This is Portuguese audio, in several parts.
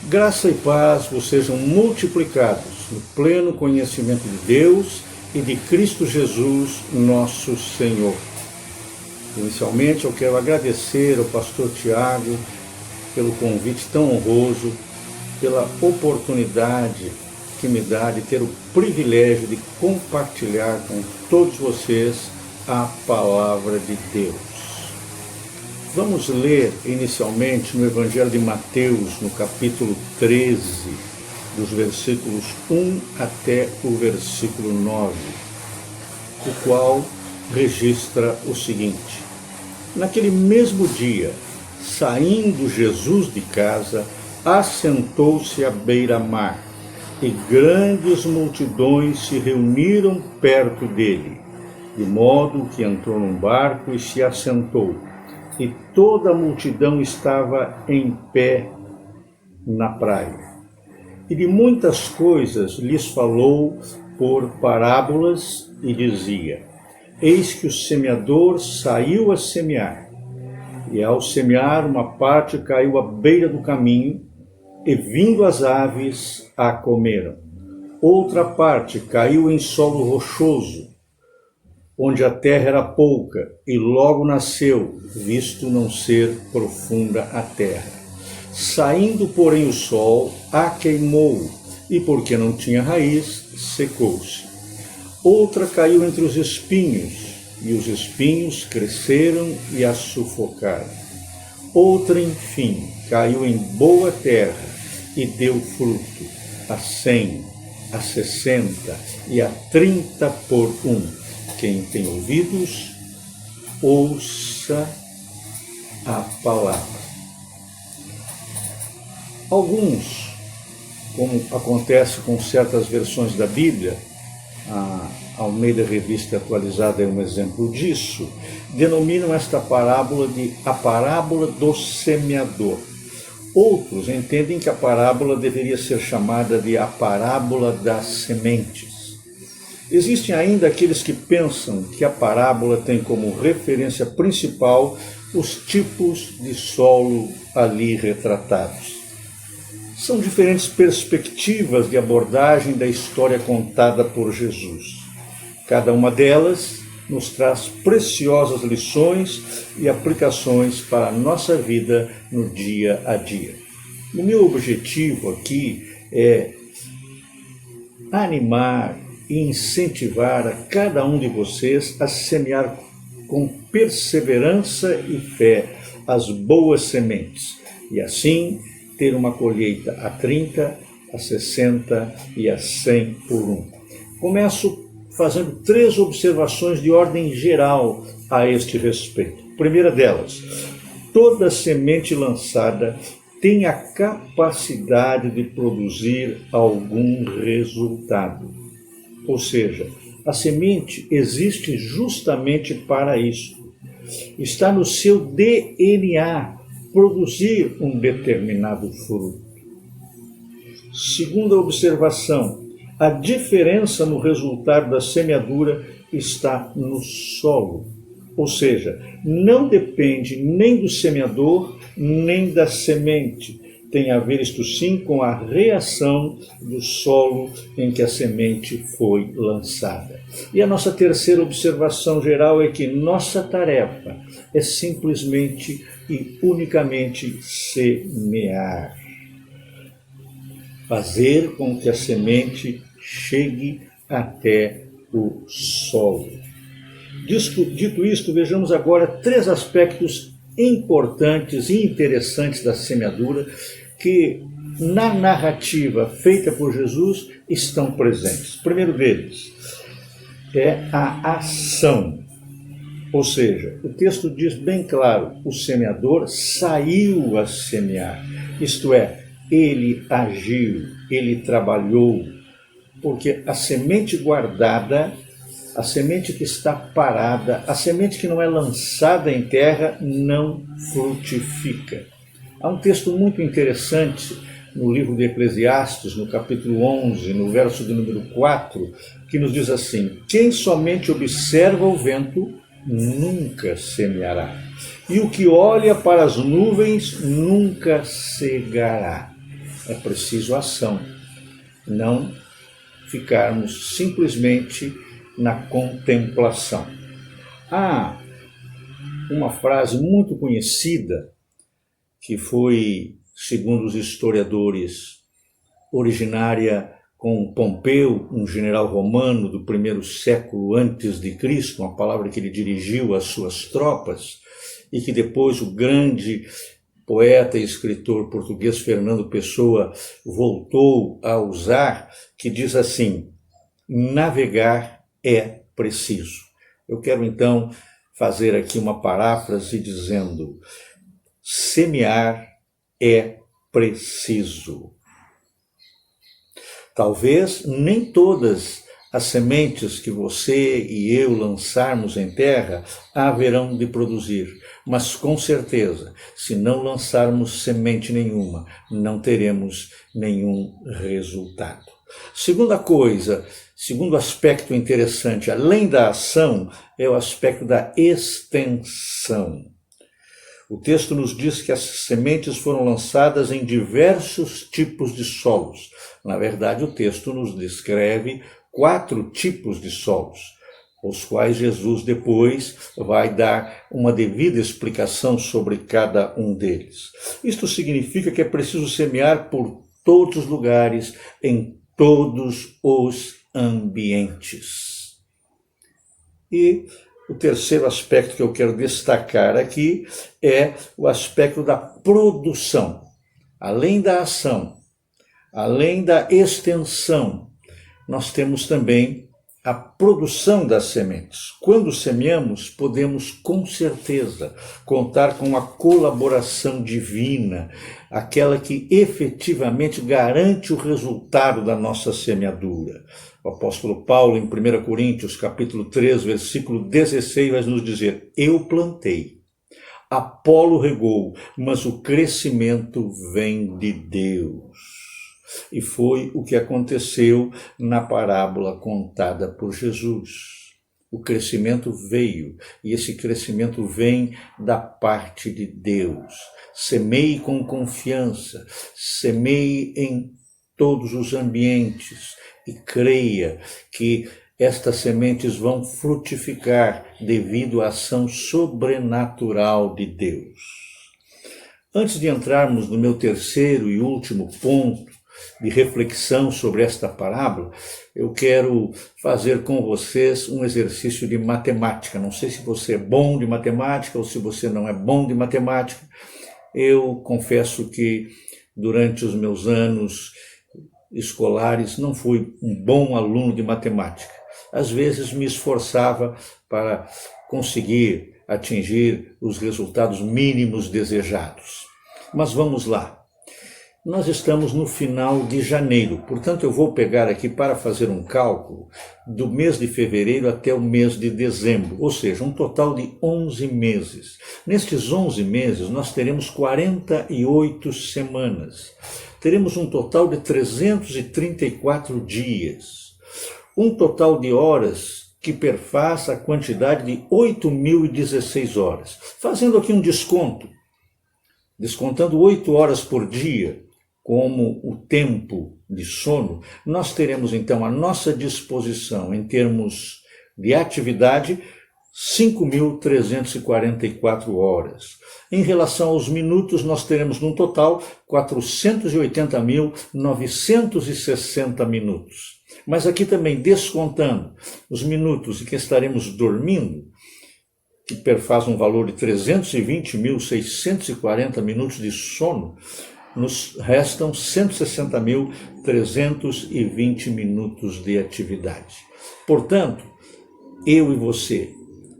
Graça e paz vos sejam multiplicados no pleno conhecimento de Deus e de Cristo Jesus, nosso Senhor. Inicialmente, eu quero agradecer ao pastor Tiago pelo convite tão honroso, pela oportunidade que me dá de ter o privilégio de compartilhar com todos vocês a palavra de Deus. Vamos ler inicialmente no Evangelho de Mateus, no capítulo 13, dos versículos 1 até o versículo 9, o qual registra o seguinte: Naquele mesmo dia, saindo Jesus de casa, assentou-se à beira-mar, e grandes multidões se reuniram perto dele, de modo que entrou num barco e se assentou. E toda a multidão estava em pé na praia. E de muitas coisas lhes falou por parábolas e dizia: Eis que o semeador saiu a semear. E ao semear, uma parte caiu à beira do caminho, e vindo as aves a comeram. Outra parte caiu em solo rochoso, onde a terra era pouca, e logo nasceu, visto não ser profunda a terra. Saindo, porém, o sol, a queimou, e porque não tinha raiz, secou-se. Outra caiu entre os espinhos, e os espinhos cresceram e a sufocaram. Outra, enfim, caiu em boa terra, e deu fruto, a 100, a 60 e a 30 por um. Quem tem ouvidos, ouça a palavra. Alguns, como acontece com certas versões da Bíblia, a Almeida Revista Atualizada é um exemplo disso, denominam esta parábola de a parábola do semeador. Outros entendem que a parábola deveria ser chamada de a parábola das sementes. Existem ainda aqueles que pensam que a parábola tem como referência principal os tipos de solo ali retratados. São diferentes perspectivas de abordagem da história contada por Jesus. Cada uma delas nos traz preciosas lições e aplicações para a nossa vida no dia a dia. O meu objetivo aqui é animar e incentivar a cada um de vocês a semear com perseverança e fé as boas sementes, e assim ter uma colheita a 30, a 60 e a 100 por um. Começo fazendo 3 observações de ordem geral a este respeito. Primeira delas, toda semente lançada tem a capacidade de produzir algum resultado. Ou seja, a semente existe justamente para isso. Está no seu DNA produzir um determinado fruto. Segunda observação, a diferença no resultado da semeadura está no solo. Ou seja, não depende nem do semeador, nem da semente. Tem a ver, isto sim, com a reação do solo em que a semente foi lançada. E a nossa terceira observação geral é que nossa tarefa é simplesmente e unicamente semear. Fazer com que a semente chegue até o solo. Dito isto, vejamos agora 3 aspectos importantes e interessantes da semeadura que na narrativa feita por Jesus estão presentes. O primeiro deles é a ação, ou seja, o texto diz bem claro, o semeador saiu a semear, isto é, ele agiu, ele trabalhou, porque a semente guardada, a semente que está parada, a semente que não é lançada em terra, não frutifica. Há um texto muito interessante no livro de Eclesiastes, no capítulo 11, no verso de número 4, que nos diz assim: quem somente observa o vento, nunca semeará. E o que olha para as nuvens, nunca cegará. é preciso ação, não ficarmos simplesmente na contemplação. Há uma frase muito conhecida que foi, segundo os historiadores, originária com Pompeu, um general romano do primeiro século antes de Cristo, uma palavra que ele dirigiu às suas tropas, e que depois o grande poeta e escritor português Fernando Pessoa voltou a usar, que diz assim: navegar é preciso. Eu quero então fazer aqui uma paráfrase dizendo: semear é preciso. Talvez nem todas as sementes que você e eu lançarmos em terra haverão de produzir, mas com certeza, se não lançarmos semente nenhuma, não teremos nenhum resultado. Segunda coisa, segundo aspecto interessante, além da ação, é o aspecto da extensão. O texto nos diz que as sementes foram lançadas em diversos tipos de solos. Na verdade, o texto nos descreve 4 tipos de solos, os quais Jesus depois vai dar uma devida explicação sobre cada um deles. Isto significa que é preciso semear por todos os lugares, em todos os ambientes. E o terceiro aspecto que eu quero destacar aqui é o aspecto da produção. Além da ação, além da extensão, nós temos também a produção das sementes. Quando semeamos, podemos com certeza contar com a colaboração divina, aquela que efetivamente garante o resultado da nossa semeadura. O apóstolo Paulo, em 1 Coríntios, capítulo 3, versículo 16, vai nos dizer: eu plantei, Apolo regou, mas o crescimento vem de Deus. E foi o que aconteceu na parábola contada por Jesus. O crescimento veio, e esse crescimento vem da parte de Deus. Semeie com confiança, semeie em todos os ambientes e creia que estas sementes vão frutificar devido à ação sobrenatural de Deus. Antes de entrarmos no meu terceiro e último ponto de reflexão sobre esta parábola, eu quero fazer com vocês um exercício de matemática. Não sei se você é bom de matemática ou se você não é bom de matemática. Eu confesso que durante os meus anos escolares não fui um bom aluno de matemática. Às vezes me esforçava para conseguir atingir os resultados mínimos desejados. Mas vamos lá. Nós estamos no final de janeiro, portanto eu vou pegar aqui para fazer um cálculo do mês de fevereiro até o mês de dezembro, ou seja, um total de 11 meses. Nestes 11 meses nós teremos 48 semanas. Teremos um total de 334 dias. Um total de horas que perfaça a quantidade de 8.016 horas. Fazendo aqui um desconto, descontando 8 horas por dia como o tempo de sono, nós teremos então à nossa disposição, em termos de atividade, 5.344 horas. Em relação aos minutos, nós teremos no total 480.960 minutos. Mas aqui também, descontando os minutos em que estaremos dormindo, que perfaz um valor de 320.640 minutos de sono, nos restam 160.320 minutos de atividade. Portanto, eu e você,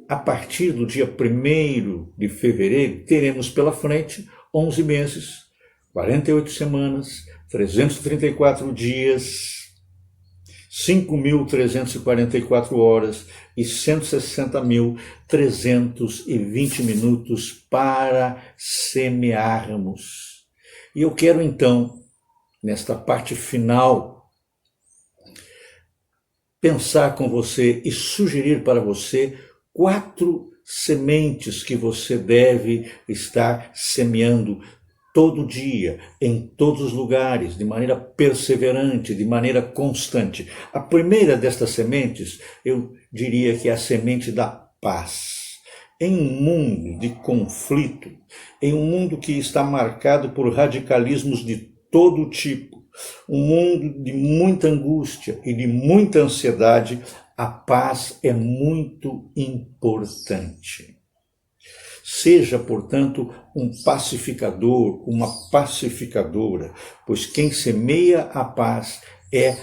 a partir do dia 1º de fevereiro, teremos pela frente 11 meses, 48 semanas, 334 dias, 5.344 horas e 160.320 minutos para semearmos. E eu quero então, nesta parte final, pensar com você e sugerir para você 4 sementes que você deve estar semeando todo dia, em todos os lugares, de maneira perseverante, de maneira constante. A primeira destas sementes, eu diria que é a semente da paz. Em um mundo de conflito, em um mundo que está marcado por radicalismos de todo tipo, um mundo de muita angústia e de muita ansiedade, a paz é muito importante. Seja, portanto, um pacificador, uma pacificadora, pois quem semeia a paz é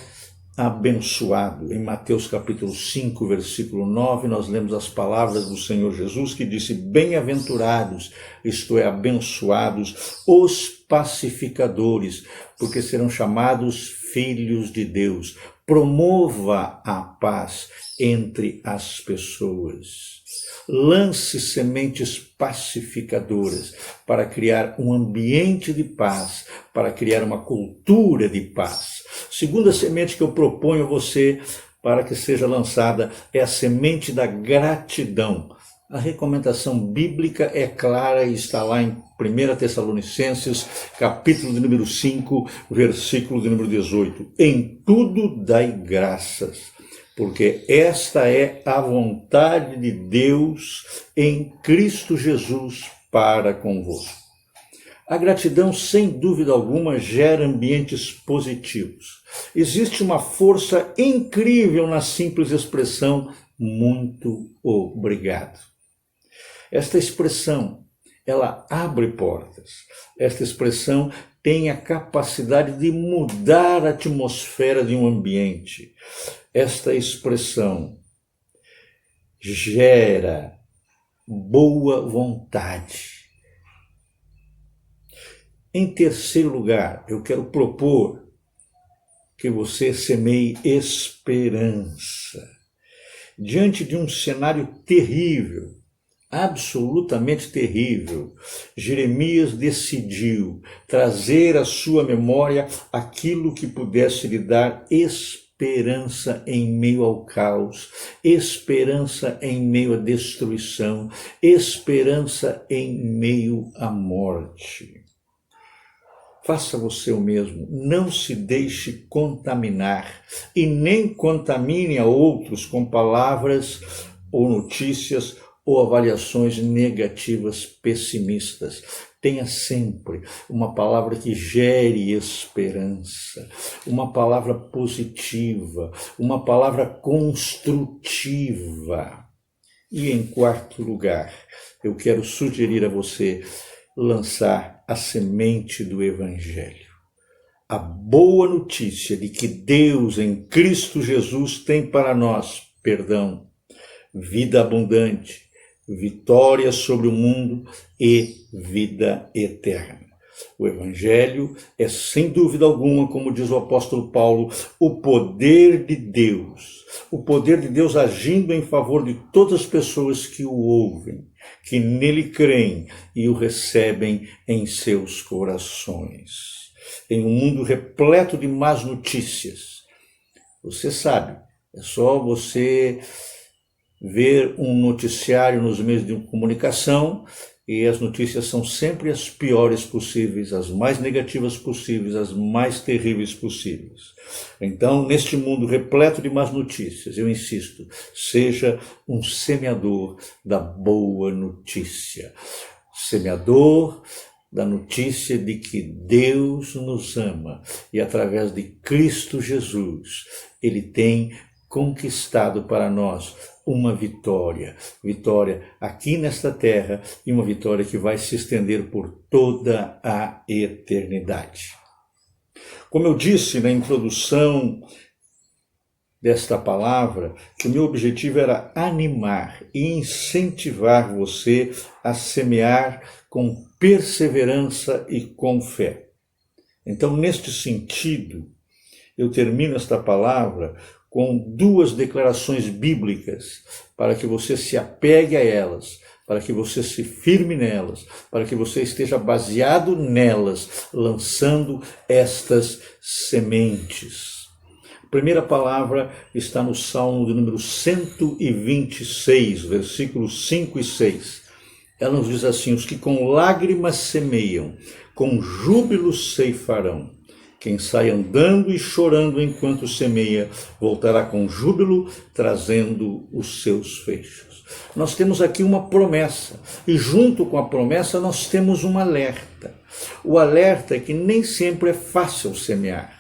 abençoado. Em Mateus capítulo 5, versículo 9, nós lemos as palavras do Senhor Jesus que disse: bem-aventurados, isto é, abençoados, os pacificadores, porque serão chamados filhos de Deus. Promova a paz entre as pessoas. Lance sementes pacificadoras para criar um ambiente de paz, para criar uma cultura de paz. Segunda semente que eu proponho a você para que seja lançada é a semente da gratidão. A recomendação bíblica é clara e está lá em 1 Tessalonicenses, capítulo de número 5, versículo de número 18. Em tudo dai graças, porque esta é a vontade de Deus em Cristo Jesus para convosco. A gratidão, sem dúvida alguma, gera ambientes positivos. Existe uma força incrível na simples expressão muito obrigado. Esta expressão, ela abre portas. Esta expressão tem a capacidade de mudar a atmosfera de um ambiente. Esta expressão gera boa vontade. Em terceiro lugar, eu quero propor que você semeie esperança. Diante de um cenário terrível, absolutamente terrível, Jeremias decidiu trazer à sua memória aquilo que pudesse lhe dar esperança em meio ao caos, esperança em meio à destruição, esperança em meio à morte. Faça você o mesmo, não se deixe contaminar e nem contamine a outros com palavras ou notícias ou avaliações negativas pessimistas. Tenha sempre uma palavra que gere esperança, uma palavra positiva, uma palavra construtiva. E em quarto lugar, eu quero sugerir a você lançar a semente do Evangelho. A boa notícia de que Deus em Cristo Jesus tem para nós perdão, vida abundante, vitória sobre o mundo e vida eterna. O Evangelho é, sem dúvida alguma, como diz o apóstolo Paulo, o poder de Deus agindo em favor de todas as pessoas que o ouvem, que nele creem e o recebem em seus corações. Em um mundo repleto de más notícias, você sabe, é só você ver um noticiário nos meios de comunicação e as notícias são sempre as piores possíveis, as mais negativas possíveis, as mais terríveis possíveis. Então, neste mundo repleto de más notícias, eu insisto, seja um semeador da boa notícia. Semeador da notícia de que Deus nos ama e através de Cristo Jesus, Ele tem conquistado para nós uma vitória aqui nesta terra e uma vitória que vai se estender por toda a eternidade. Como eu disse na introdução desta palavra, que o meu objetivo era animar e incentivar você a semear com perseverança e com fé. Então, neste sentido, eu termino esta palavra com duas declarações bíblicas, para que você se apegue a elas, para que você se firme nelas, para que você esteja baseado nelas, lançando estas sementes. A primeira palavra está no Salmo de número 126, versículos 5 e 6. Ela nos diz assim: os que com lágrimas semeiam, com júbilo ceifarão. Quem sai andando e chorando enquanto semeia, voltará com júbilo, trazendo os seus feixes. Nós temos aqui uma promessa, e junto com a promessa nós temos um alerta. O alerta é que nem sempre é fácil semear.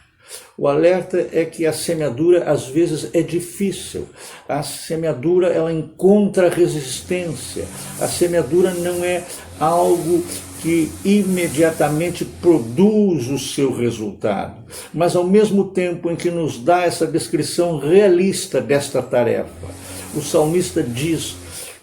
O alerta é que a semeadura às vezes é difícil. A semeadura ela encontra resistência. A semeadura não é algo que imediatamente produz o seu resultado, mas ao mesmo tempo em que nos dá essa descrição realista desta tarefa, o salmista diz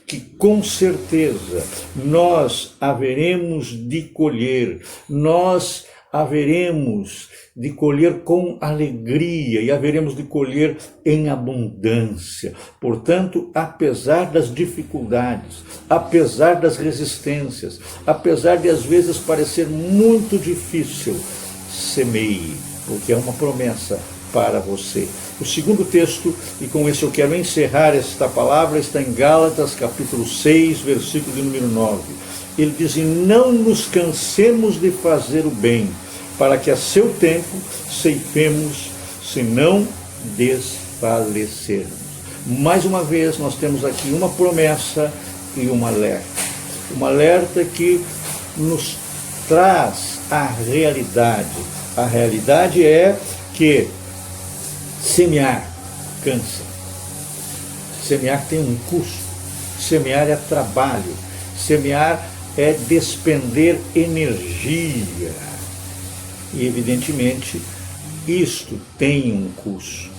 que com certeza nós haveremos de colher, nós haveremos de colher com alegria e haveremos de colher em abundância. Portanto, apesar das dificuldades, apesar das resistências, apesar de às vezes parecer muito difícil, semeie, porque é uma promessa para você. O segundo texto, e com esse eu quero encerrar esta palavra, está em Gálatas capítulo 6, versículo de número 9. Ele diz: não nos cansemos de fazer o bem, para que a seu tempo ceifemos, se não desfalecermos. Mais uma vez, nós temos aqui uma promessa e um alerta. Um alerta que nos traz a realidade. A realidade é que semear cansa. Semear tem um custo. Semear é trabalho. Semear é despender energia. E, evidentemente, isto tem um custo.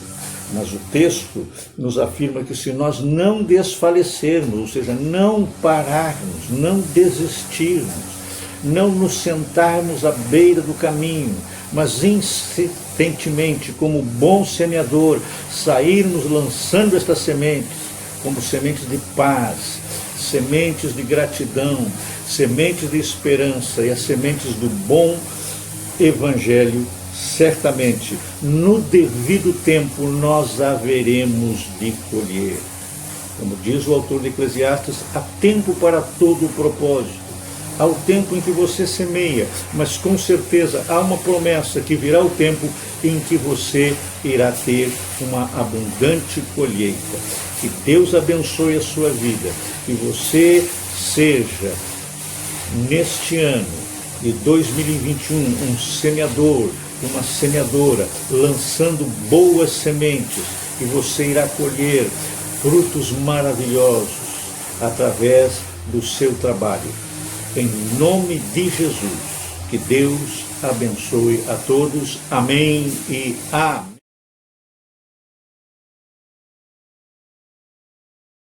Mas o texto nos afirma que se nós não desfalecermos, ou seja, não pararmos, não desistirmos, não nos sentarmos à beira do caminho, mas insistentemente, como bom semeador, sairmos lançando estas sementes, como sementes de paz, sementes de gratidão, sementes de esperança e as sementes do bom Evangelho, certamente, no devido tempo, nós haveremos de colher. Como diz o autor de Eclesiastes, há tempo para todo o propósito. Há o tempo em que você semeia, mas com certeza há uma promessa que virá o tempo em que você irá ter uma abundante colheita. Que Deus abençoe a sua vida, que você seja, neste ano de 2021, um semeador, uma semeadora, lançando boas sementes, e você irá colher frutos maravilhosos através do seu trabalho. Em nome de Jesus, que Deus abençoe a todos. Amém e amém.